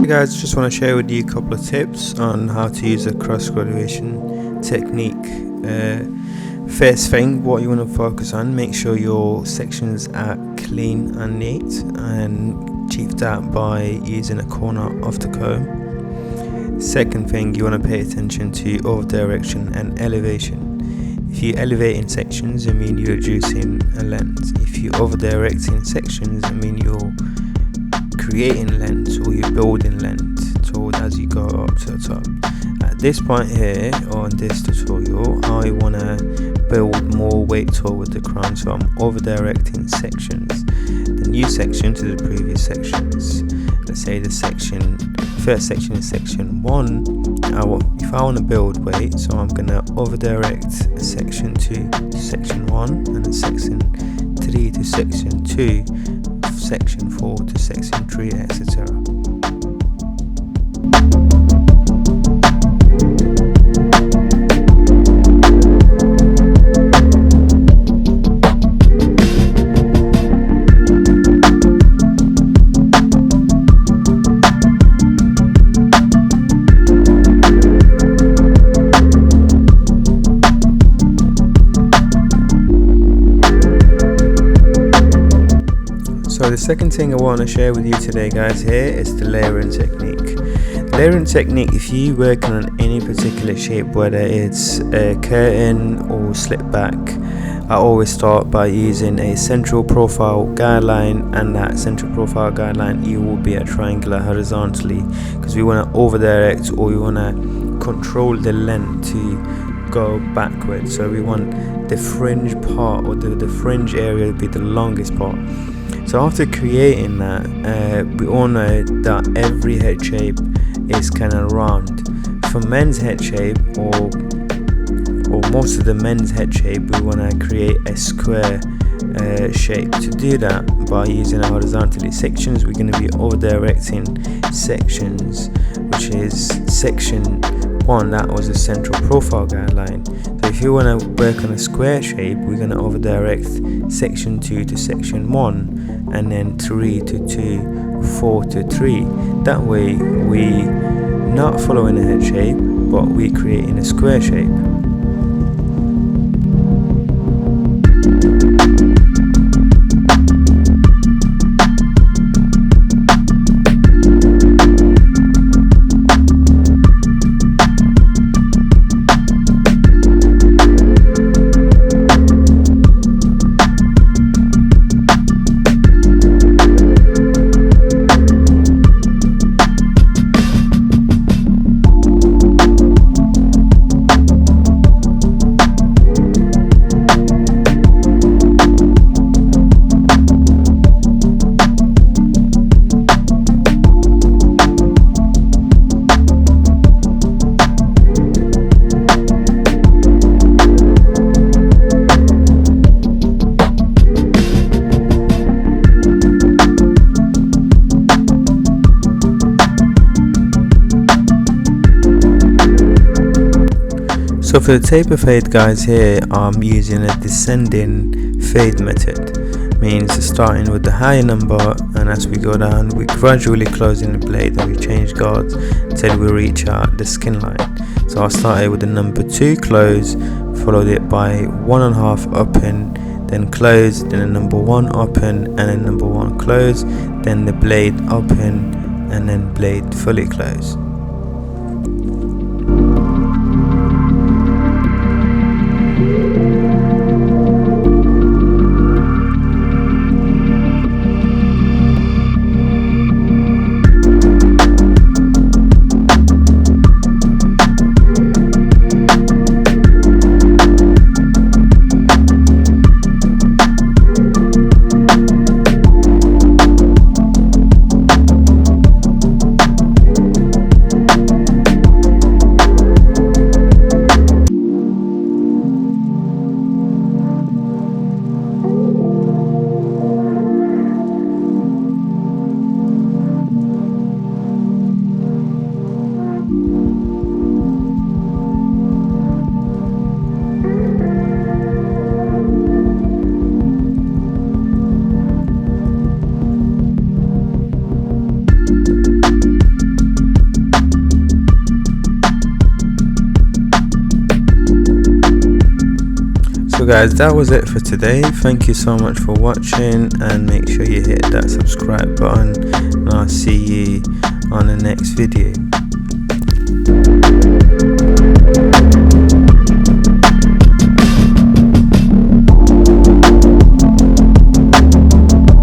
guys, just want to share with you a couple of tips on how to use a cross graduation technique. First thing, what you want to focus on, make sure your sections are clean and neat, and achieve that by using a corner of the comb. Second thing, you want to pay attention to over direction and elevation. If you elevate in sections, it means you're reducing a length. If you over direct in sections, it means you're creating length, or you're building length toward as you go up to the top. At this point here on this tutorial, I want to build more weight toward the crown, so I'm over directing sections, the new section to the previous sections. Let's say the first section is section 1. If I want to build weight, so I'm going to over direct section 2 to section 1, and then section 3 to section 2, section 4 to section 3, etc. So the second thing I want to share with you today, guys, here is the layering technique. Layering technique, if you work on any particular shape, whether it's a curtain or slip back, I always start by using a central profile guideline, and that central profile guideline, you will be at triangular horizontally, because we want to over direct, or we want to control the length to go backwards. So we want the fringe part, or the fringe area to be the longest part. So after creating that, we all know that every head shape is kind of round. For men's head shape, or most of the men's head shape, we want to create a square shape. To do that, by using our horizontally sections, we're going to be over directing sections, which is section 1, that was the central profile guideline. So if you want to work on a square shape, we're going to over direct section 2 to section 1, and then 3 to 2, 4 to 3. That way we not following a head shape, but we creating a square shape. So for the taper fade, guys, here I'm using a descending fade method. Means starting with the higher number, and as we go down, we gradually closing the blade, and we change guards until we reach the skin line. So I started with the number 2 close, followed it by 1.5 open, then close, then the number 1 open, and then number 1 close, then the blade open, and then blade fully close. guys, that was it for today. Thank you so much for watching, and make sure you hit that subscribe button, and I'll see you on the next video.